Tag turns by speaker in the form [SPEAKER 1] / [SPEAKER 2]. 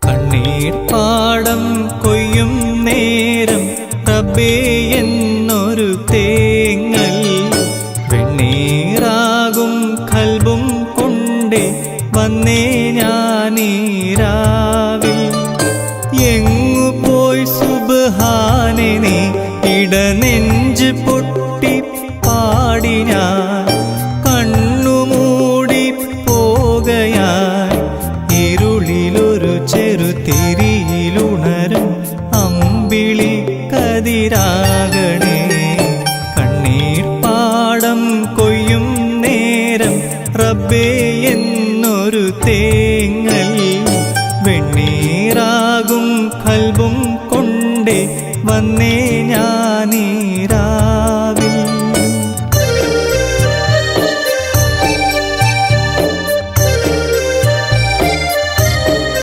[SPEAKER 1] കണ്ണീർ പാടം കൊയ്യും നേരം റബ്ബേ എന്നൊരു തേങ്ങൽ വെണ്ണീറാകും കൽബും കൊണ്ടേ വന്നേ ഞാനീരാവിൽ എങ്ങു പോയി സുബ്ഹാനേ നീ ഇടനെഞ്ച് പൊട്ടി പാടി ഞാൻ